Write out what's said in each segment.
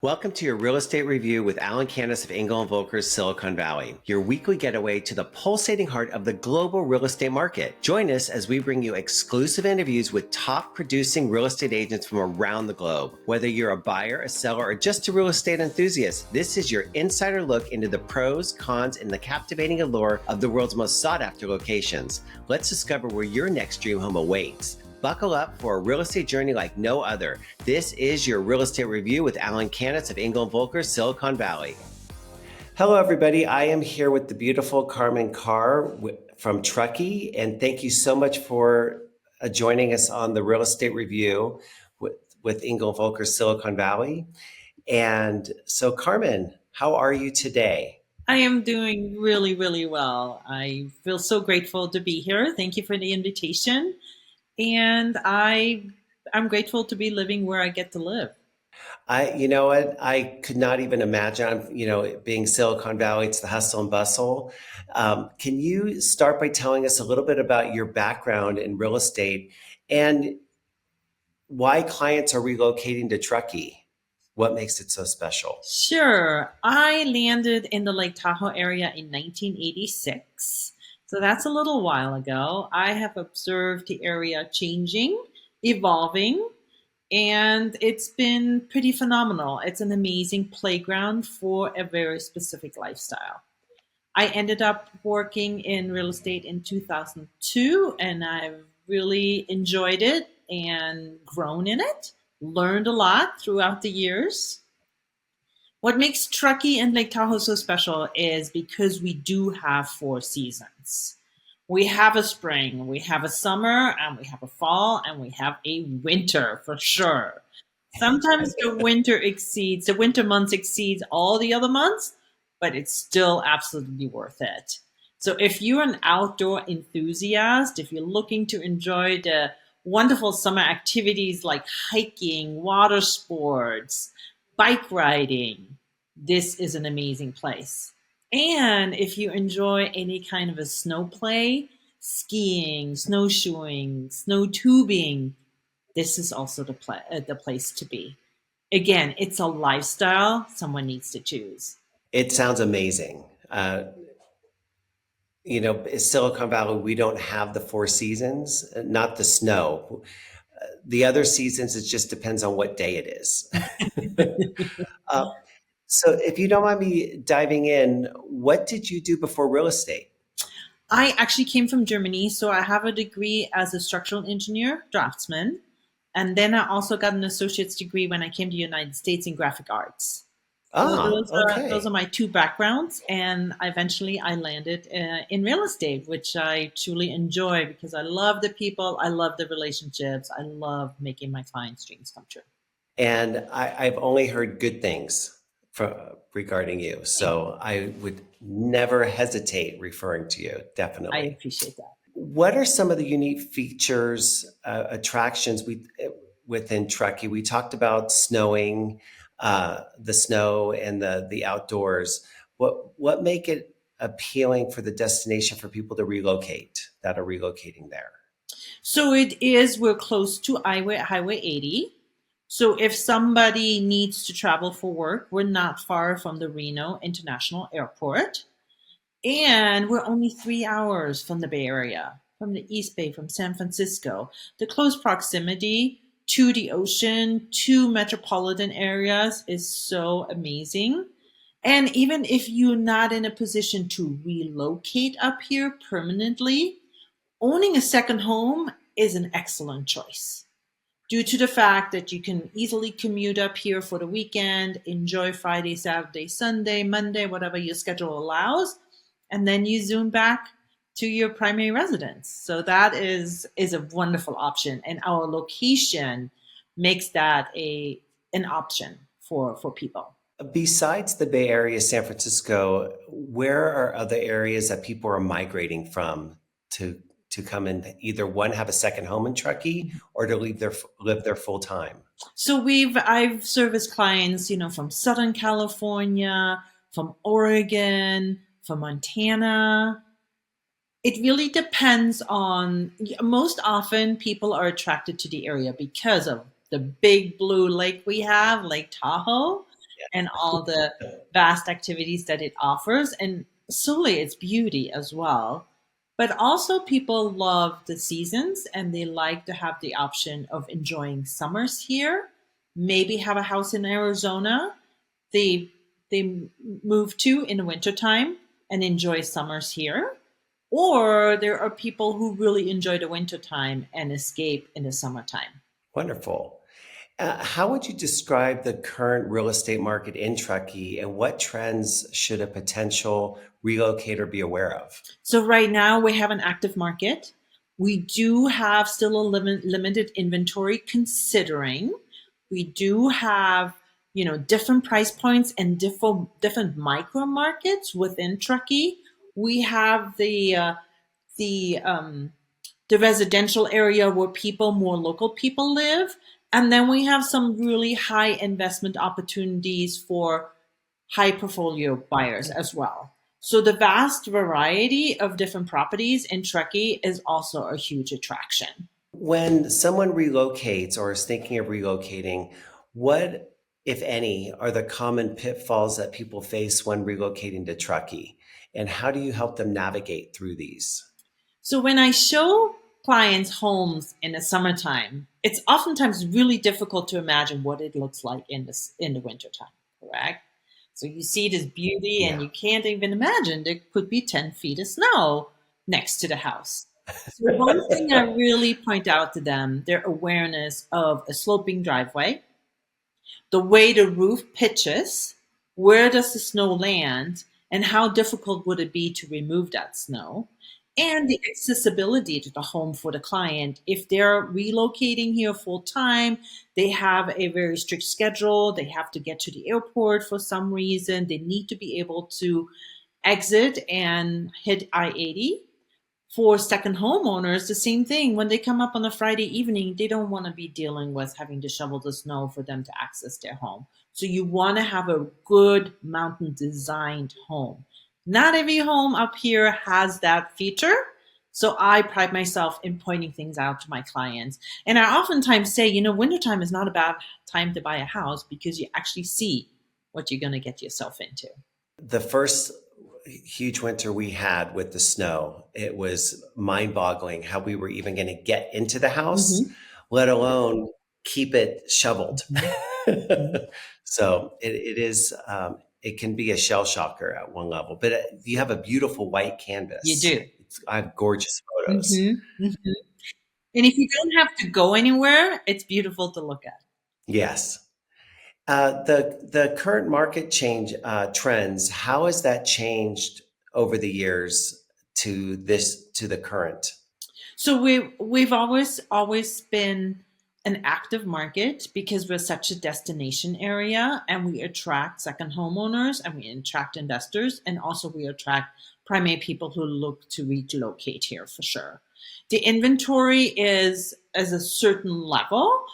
Welcome to your real estate review with Alan Canas of Engel Völkers Silicon Valley, your weekly getaway to the pulsating heart of the global real estate market. Join us as we bring you exclusive interviews with top producing real estate agents from around the globe. Whether you're a buyer, a seller, or just a real estate enthusiast, this is your insider look into the pros, cons, and the captivating allure of the world's most sought after locations. Let's discover where your next dream home awaits. Buckle up for a real estate journey like no other. This is your real estate review with Alan Canas of Engel Völkers Silicon Valley. Hello, everybody. I am here with the beautiful Carmen Carr from Truckee, and thank you so much for joining us on the real estate review with Engel Völkers Silicon Valley. And so, Carmen, how are you today? I am doing really, really well. I feel so grateful to be here. Thank you for the invitation. And I'm grateful to be living where I get to live. You know what? I could not even imagine, being Silicon Valley, it's the hustle and bustle. Can you start by telling us a little bit about your background in real estate and why clients are relocating to Truckee? What makes it so special? Sure. I landed in the Lake Tahoe area in 1986. So that's a little while ago. I have observed the area changing, evolving, and it's been pretty phenomenal. It's an amazing playground for a very specific lifestyle. I ended up working in real estate in 2002, and I've really enjoyed it and grown in it, learned a lot throughout the years. What makes Truckee and Lake Tahoe so special is because we do have four seasons. We have a spring, we have a summer, and we have a fall, and we have a winter for sure. Sometimes the winter months exceeds all the other months, but it's still absolutely worth it. So if you're an outdoor enthusiast, if you're looking to enjoy the wonderful summer activities like hiking, water sports, bike riding, this is an amazing place. And if you enjoy any kind of a snow play, skiing, snowshoeing, snow tubing, this is also the place to be. Again, it's a lifestyle someone needs to choose. It sounds amazing. Silicon Valley, we don't have the four seasons, not the snow. The other seasons, it just depends on what day it is. uh, so, if you don't mind me diving in, what did you do before real estate? I actually came from Germany, so I have a degree as a structural engineer, draftsman, and then I also got an associate's degree when I came to the United States in graphic arts. So Ah, those are okay. my two backgrounds, and eventually I landed in real estate, which I truly enjoy because I love the people, I love the relationships, I love making my clients' dreams come true. And I've only heard good things regarding you, Thank so you. I would never hesitate referring to you, I definitely. appreciate that. What are some of the unique features, attractions within Truckee? We talked about snowing, the snow and the outdoors. What make it appealing for the destination for people to relocate that are relocating there? So we're close to Highway 80. So if somebody needs to travel for work, we're not far from the Reno International Airport. And we're only 3 hours from the Bay Area, from the East Bay, from San Francisco. The close proximity to the ocean, to metropolitan areas is so amazing. And even if you're not in a position to relocate up here permanently, owning a second home is an excellent choice due to the fact that you can easily commute up here for the weekend, enjoy Friday, Saturday, Sunday, Monday, whatever your schedule allows, and then you zoom back to your primary residence. So that is a wonderful option, and our location makes that a an option for people. Besides the Bay Area, San Francisco, where are other areas that people are migrating from to to come and either one have a second home in Truckee or to live there full time? So I've serviced clients, from Southern California, from Oregon, from Montana. It really depends on, most often people are attracted to the area because of the big blue lake we have, Lake Tahoe. and all the vast activities that it offers, and solely its beauty as well. But also, people love the seasons and they like to have the option of enjoying summers here, maybe have a house in Arizona they they move to in the wintertime and enjoy summers here. Or there are people who really enjoy the wintertime and escape in the summertime. Wonderful. How would you describe the current real estate market in Truckee, and what trends should a potential relocator be aware of? So right now we have an active market. We do have still a limited inventory considering we do have different price points and different micro markets within Truckee. We have the the residential area where more local people live, and then we have some really high investment opportunities for high portfolio buyers as well. So the vast variety of different properties in Truckee is also a huge attraction. When someone relocates or is thinking of relocating, what, if any, are the common pitfalls that people face when relocating to Truckee? And how do you help them navigate through these? So when I show clients homes in the summertime, it's oftentimes really difficult to imagine what it looks like in the wintertime, correct? So you see this beauty and Yeah. you can't even imagine there could be 10 feet of snow next to the house. So one thing I really point out to them, their awareness of a sloping driveway, the way the roof pitches, where does the snow land, and how difficult would it be to remove that snow, and the accessibility to the home for the client. If they're relocating here full time, they have a very strict schedule, they have to get to the airport for some reason, they need to be able to exit and hit I-80. For second homeowners, the same thing. When they come up on a Friday evening, they don't want to be dealing with having to shovel the snow for them to access their home. So you want to have a good mountain designed home. Not every home up here has that feature. So I pride myself in pointing things out to my clients. And I oftentimes say, wintertime is not a bad time to buy a house because you actually see what you're going to get yourself into. The first huge winter we had with the snow, it was mind boggling how we were even going to get into the house, Mm-hmm. let alone keep it shoveled. Mm-hmm. So it is, it can be a shell shocker at one level, but you have a beautiful white You canvas. do. I have gorgeous photos. Mm-hmm. Mm-hmm. And if you don't have to go anywhere, it's beautiful to look at. Yes. The current market change trends, how has that changed over the years to the current? So we've always been an active market because we're such a destination area and we attract second homeowners and we attract investors and also we attract primary people who look to relocate here for sure. The inventory is as a certain level,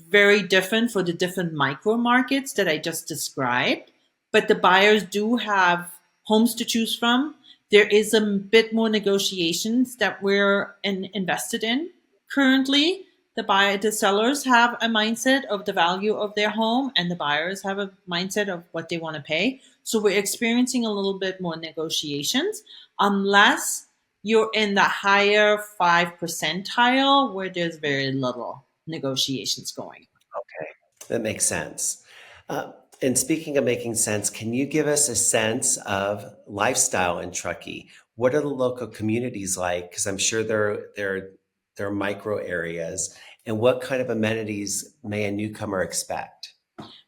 very different for the different micro markets that I just described, but the buyers do have homes to choose from. There is a bit more negotiations that we're invested in currently. The sellers have a mindset of the value of their home, and the buyers have a mindset of what they want to pay. So we're experiencing a little bit more negotiations, unless you're in the higher 5 percentile where there's very little negotiations going. Okay, that makes sense. Uh, and speaking of making sense, can you give us a sense of lifestyle in Truckee? What are the local communities like? Because I'm sure they're micro areas. And what kind of amenities may a newcomer expect?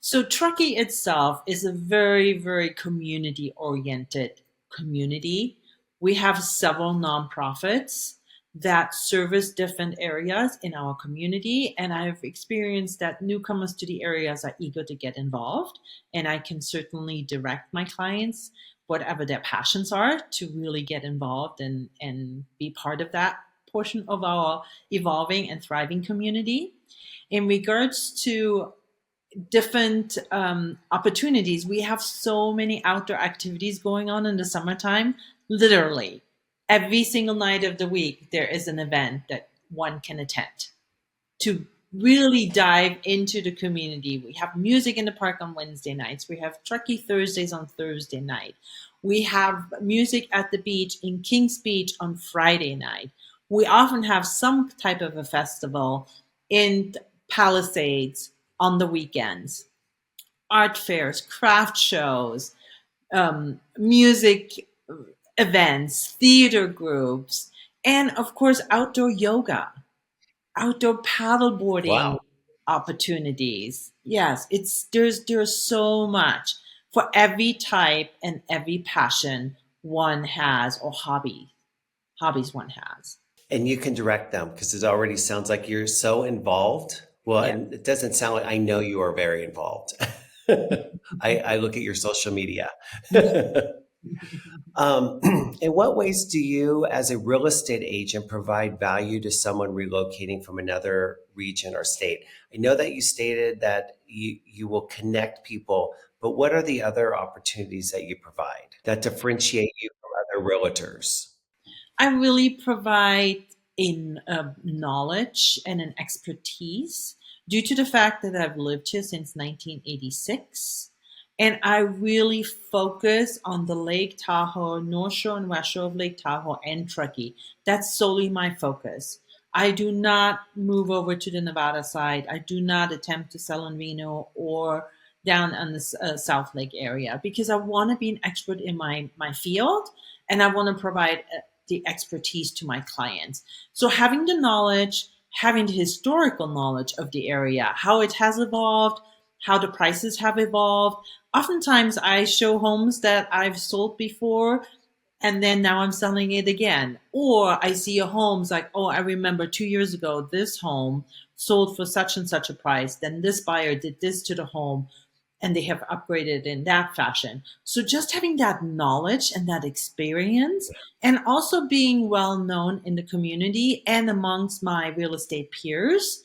So Truckee itself is a very, very community oriented community. We have several nonprofits that service different areas in our community. And I've experienced that newcomers to the areas are eager to get involved. And I can certainly direct my clients, whatever their passions are, to really get involved and be part of that portion of our evolving and thriving community. In regards to different opportunities. We have so many outdoor activities going on in the summertime. Literally, every single night of the week, there is an event that one can attend to really dive into the community. We have music in the park on Wednesday nights. We have Truckee Thursdays on Thursday night. We have music at the beach in Kings Beach on Friday night. We often have some type of a festival in Palisades on the weekends. Art fairs, craft shows, music events, theater groups, and of course, outdoor yoga, outdoor paddleboarding Wow. opportunities. Yes, there's so much for every type and every passion one has or hobbies one has. And you can direct them because it already sounds like you're so involved. Well, Yeah. and it doesn't sound like I know you are very involved. I look at your social media. Um, in what ways do you, as a real estate agent, provide value to someone relocating from another region or state? I know that you stated that you will connect people, but what are the other opportunities that you provide that differentiate you from other realtors? I really provide in knowledge and an expertise due to the fact that I've lived here since 1986. And I really focus on the Lake Tahoe, North Shore and West Shore of Lake Tahoe, and Truckee. That's solely my focus. I do not move over to the Nevada side. I do not attempt to sell in Reno or down on the South Lake area because I want to be an expert in my field and I want to provide the expertise to my clients. So having the knowledge, having the historical knowledge of the area, how it has evolved, how the prices have evolved. Oftentimes I show homes that I've sold before and then now I'm selling it again. Or I see a home's like, oh, I remember 2 years ago this home sold for such and such a price. Then this buyer did this to the home and they have upgraded in that fashion. So just having that knowledge and that experience, and also being well known in the community and amongst my real estate peers,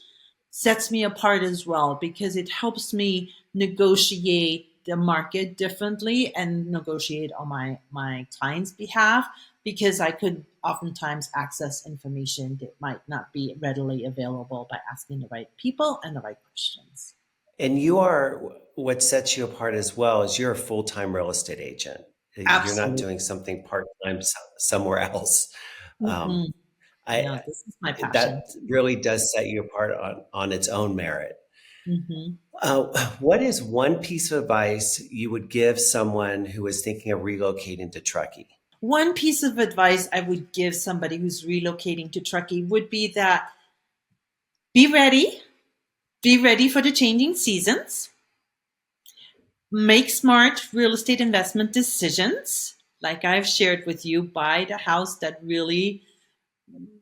sets me apart as well because it helps me negotiate the market differently and negotiate on my client's behalf because I could oftentimes access information that might not be readily available by asking the right people and the right questions. And you are what sets you apart as well is you're a full-time real estate agent. You're not Absolutely. doing something part-time somewhere else. Um, Mhm. No, I this is my passion. that really does set you apart on its own merit. Mhm. What is one piece of advice you would give someone who is thinking of relocating to Truckee? One piece of advice I would give somebody who's relocating to Truckee would be that be ready, be ready for the changing seasons, make smart real estate investment decisions. Like I've shared with you, buy the house that really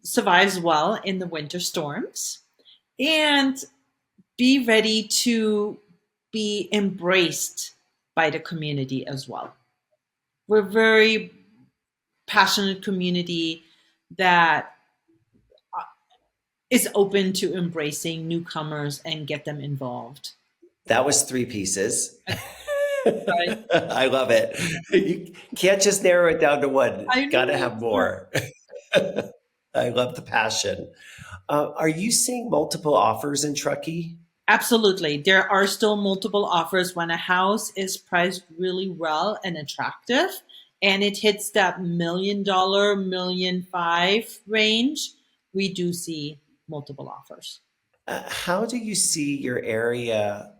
survives well in the winter storms, and be ready to be embraced by the community as well. We're very passionate community that is open to embracing newcomers and get them involved. That was three pieces. Right. I love it. You can't just narrow it down to one. I Got to know. have more. I love the passion. Are you seeing multiple offers in Truckee? Absolutely. There are still multiple offers when a house is priced really well and attractive and it hits that $1 million, million five range. We do see multiple offers. How do you see your area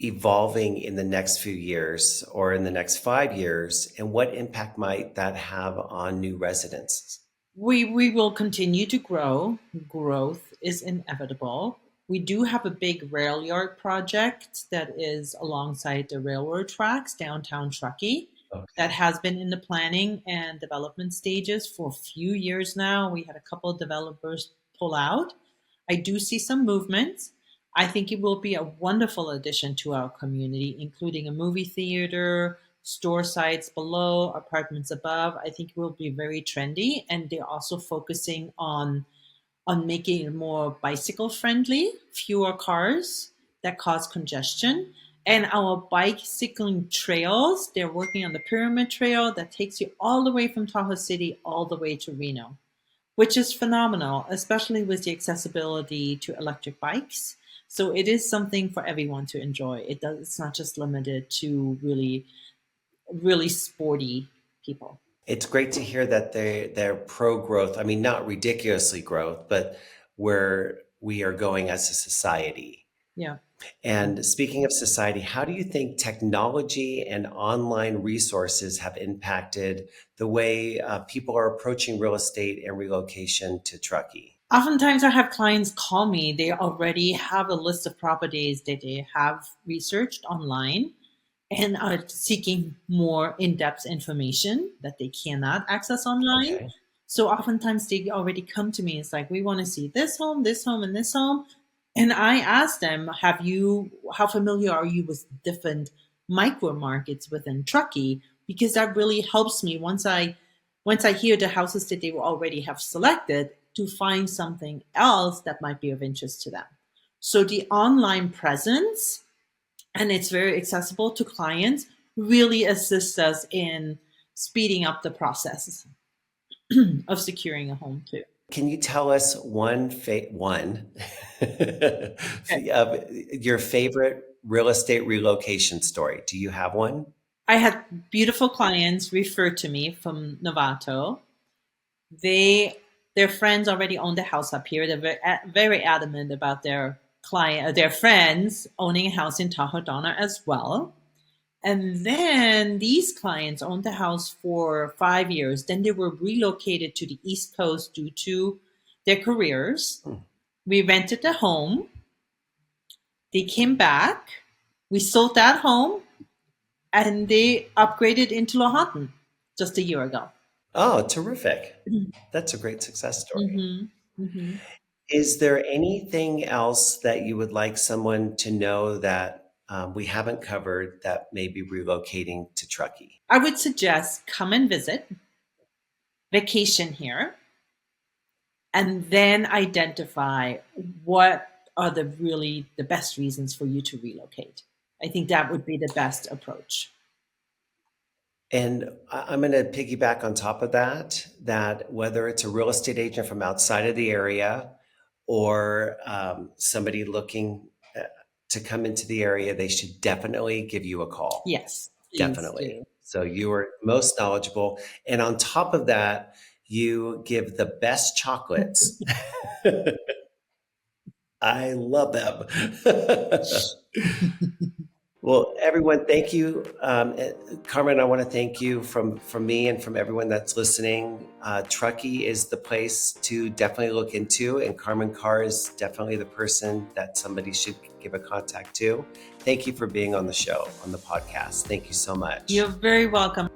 evolving in the next few years or in the next 5 years? And what impact might that have on new residents? We will continue to grow. Growth is inevitable. We do have a big rail yard project that is alongside the railroad tracks downtown Truckee that Okay. has been in the planning and development stages for a few years now. We had a couple of developers pull out. I do see some movement. I think it will be a wonderful addition to our community, including a movie theater, store sites below, apartments above. I think it will be very trendy, and they're also focusing on making it more bicycle friendly, fewer cars that cause congestion. And our bicycling trails, they're working on the Pyramid Trail that takes you all the way from Tahoe City all the way to Reno. which is phenomenal, especially with the accessibility to electric bikes. So it is something for everyone to enjoy. It's not just limited to really sporty people. It's great to hear that they're pro growth. I mean, not ridiculously growth, but where we are going as a society. Yeah. And speaking of society, how do you think technology and online resources have impacted the way people are approaching real estate and relocation to Truckee? Oftentimes, I have clients call me. They already have a list of properties that they have researched online and are seeking more in-depth information that they cannot access online. Okay. So oftentimes they already come to me. It's like, we want to see this home, and this home. And I ask them, how familiar are you with different micro markets within Truckee? Because that really helps me once I hear the houses that they will already have selected to find something else that might be of interest to them. So the online presence, and it's very accessible to clients, really assists us in speeding up the process of securing a home too. Can you tell us one of your favorite real estate relocation story? Do you have one? I had beautiful clients refer to me from Novato. They their friends already owned a house up here. They're very adamant about their friends owning a house in Tahoe as well. And then these clients owned the house for 5 years. Then they were relocated to the East Coast due to their careers. Hmm. We rented a home. They came back. We sold that home and they upgraded into Lahontan just a year ago. Oh, terrific. That's a great success story. Mm-hmm. Mm-hmm. Is there anything else that you would like someone to know that we haven't covered that may be relocating to Truckee? I would suggest come and visit, vacation here, and then identify what are the best reasons for you to relocate. I think that would be the best approach. And I'm going to piggyback on top of that, that whether it's a real estate agent from outside of the area or somebody looking to come into the area, they should definitely give you a call. Yes, please Definitely. do. So you are most knowledgeable. And on top of that, you give the best chocolates. I love them. Well, everyone, thank you. Carmen, I want to thank you from me and from everyone that's listening. Truckee is the place to definitely look into, and Carmen Carr is definitely the person that somebody should give a contact to. Thank you for being on the show, on the podcast. Thank you so much. You're very welcome.